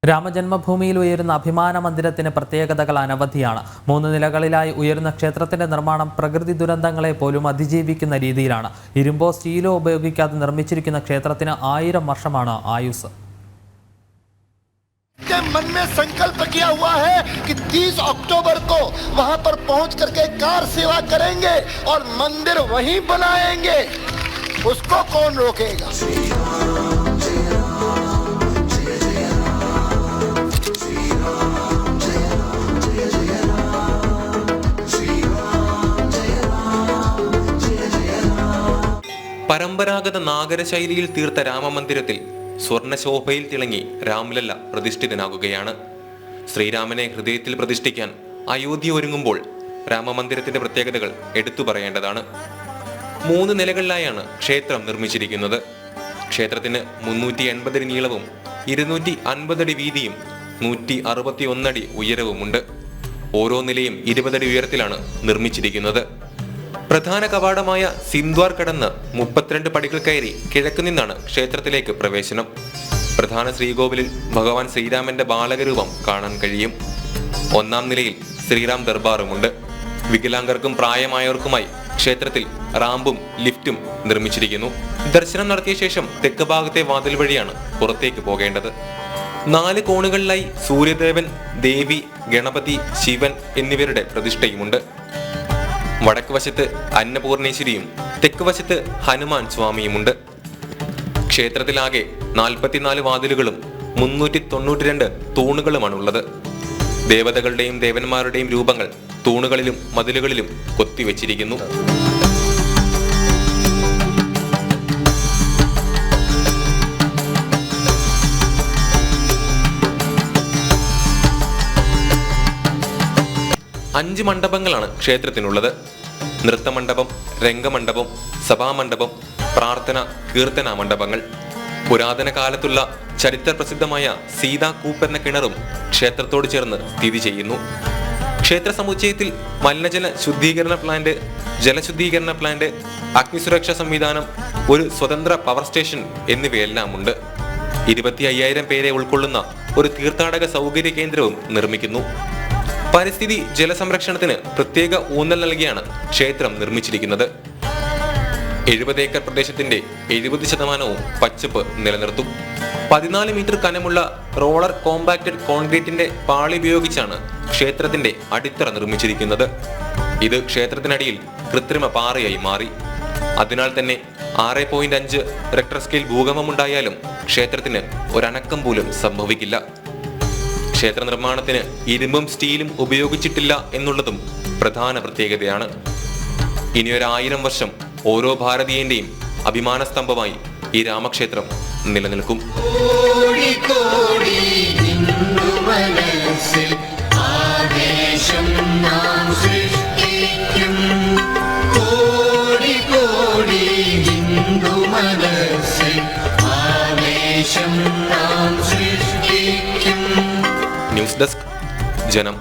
രാമജന്മഭൂമിയിൽ ഉയരുന്ന അഭിമാന മന്ദിരത്തിന് പ്രത്യേകതകൾ അനവധിയാണ്. 3 നിലകളിലായി ഉയരുന്ന ക്ഷേത്രത്തിന്റെ നിർമ്മാണം പ്രകൃതി ദുരന്തങ്ങളെ പോലും അതിജീവിക്കുന്ന രീതിയിലാണ്. ഇരുമ്പോ സ്റ്റീലോ ഉപയോഗിക്കാതെ നിർമ്മിച്ചിരിക്കുന്ന ക്ഷേത്രത്തിന് 1000 വർഷമാണ് ആയുസ്. मन में संकल्प किया हुआ है कि 30 अक्टूबर को वहां पर पहुंच करके कार सेवा करेंगे और मंदिर वहीं बनाएंगे. उसको कौन रोकेगा? പരമ്പരാഗത നാഗരശൈലിയിൽ തീർത്ത രാമമന്ദിരത്തിൽ സ്വർണശോഭയിൽ തിളങ്ങി രാംലല്ല പ്രതിഷ്ഠിതനാകുകയാണ്. ശ്രീരാമനെ ഹൃദയത്തിൽ പ്രതിഷ്ഠിക്കാൻ അയോധ്യ ഒരുങ്ങുമ്പോൾ രാമമന്ദിരത്തിന്റെ പ്രത്യേകതകൾ എടുത്തു പറയേണ്ടതാണ്. 3 നിലകളിലായാണ് ക്ഷേത്രം നിർമ്മിച്ചിരിക്കുന്നത്. ക്ഷേത്രത്തിന് 380 അടി നീളവും 250 അടി വീതിയും 161 അടി ഉയരവുമുണ്ട്. ഓരോ നിലയും 20 അടി ഉയരത്തിലാണ് നിർമ്മിച്ചിരിക്കുന്നത്. പ്രധാന കവാടമായ സിന്ദ്വാർ കടന്ന് 32 പടികൾ കയറി കിഴക്കു നിന്നാണ് ക്ഷേത്രത്തിലേക്ക് പ്രവേശനം. പ്രധാന ശ്രീകോവിലിൽ ഭഗവാൻ ശ്രീരാമന്റെ ബാലകരൂപം കാണാൻ കഴിയും. 1-ാം നിലയിൽ ശ്രീറാം ദർബാറുമുണ്ട്. വികലാംഗർക്കും പ്രായമായവർക്കുമായി ക്ഷേത്രത്തിൽ റാമ്പും ലിഫ്റ്റും നിർമ്മിച്ചിരിക്കുന്നു. ദർശനം നടത്തിയ ശേഷം തെക്ക് ഭാഗത്തെ വാതിൽ വഴിയാണ് പുറത്തേക്ക് പോകേണ്ടത്. 4 കോണുകളിലായി സൂര്യദേവൻ, ദേവി, ഗണപതി, ശിവൻ എന്നിവരുടെ പ്രതിഷ്ഠയുമുണ്ട്. വടക്ക് വശത്ത് അന്നപൂർണേശ്വരിയും തെക്ക് വശത്ത് ഹനുമാൻ സ്വാമിയുമുണ്ട്. ക്ഷേത്രത്തിലാകെ 44 വാതിലുകളും 392 തൂണുകളുമാണുള്ളത്. ദേവതകളുടെയും ദേവന്മാരുടെയും രൂപങ്ങൾ തൂണുകളിലും മതിലുകളിലും കൊത്തിവെച്ചിരിക്കുന്നു. അഞ്ച് മണ്ഡപങ്ങളാണ് ക്ഷേത്രത്തിനുള്ളത്. നൃത്തമണ്ഡപം, രംഗമണ്ഡപം, സഭാമണ്ഡപം, പ്രാർത്ഥന, കീർത്തന മണ്ഡപങ്ങൾ. പുരാതന കാലത്തുള്ള ചരിത്ര പ്രസിദ്ധമായ സീതാകൂപ്പെന്ന കിണറും ക്ഷേത്രത്തോട് ചേർന്ന് സ്ഥിതി ചെയ്യുന്നു. ക്ഷേത്ര സമുച്ചയത്തിൽ മലിനജല ശുദ്ധീകരണ പ്ലാന്റ്, ജലശുദ്ധീകരണ പ്ലാന്റ്, അഗ്നിസുരക്ഷാ സംവിധാനം, ഒരു സ്വതന്ത്ര പവർ സ്റ്റേഷൻ എന്നിവയെല്ലാം ഉണ്ട്. 25,000 പേരെ ഉൾക്കൊള്ളുന്ന ഒരു തീർത്ഥാടക സൗകര്യ കേന്ദ്രവും നിർമ്മിക്കുന്നു. പരിസ്ഥിതി ജലസംരക്ഷണത്തിന് പ്രത്യേക ഊന്നൽ നൽകിയാണ് ക്ഷേത്രം നിർമ്മിച്ചിരിക്കുന്നത്. 70 ഏക്കർ പ്രദേശത്തിന്റെ 70% പച്ചപ്പ് നിലനിർത്തും. 14 മീറ്റർ കനമുള്ള റോളർ കോമ്പാക്റ്റഡ് കോൺക്രീറ്റിന്റെ പാളി ഉപയോഗിച്ചാണ് ക്ഷേത്രത്തിന്റെ അടിത്തറ നിർമ്മിച്ചിരിക്കുന്നത്. ഇത് ക്ഷേത്രത്തിനടിയിൽ കൃത്രിമ പാറയായി മാറി. അതിനാൽ തന്നെ 6.5 റിക്ടർ സ്കെയിൽ ഭൂകമ്പമുണ്ടായാലും ക്ഷേത്രത്തിന് ഒരനക്കം പോലും സംഭവിക്കില്ല. ക്ഷേത്ര നിർമ്മാണത്തിന് ഇരുമ്പും സ്റ്റീലും ഉപയോഗിച്ചിട്ടില്ല എന്നുള്ളതും പ്രധാന പ്രത്യേകതയാണ്. ഇനിയൊരു 1000 വർഷം ഓരോ ഭാരതീയന്റെയും അഭിമാന സ്തംഭമായി ഈ രാമക്ഷേത്രം നിലനിൽക്കും. ന്യൂസ് ഡെസ്ക്, ജനം.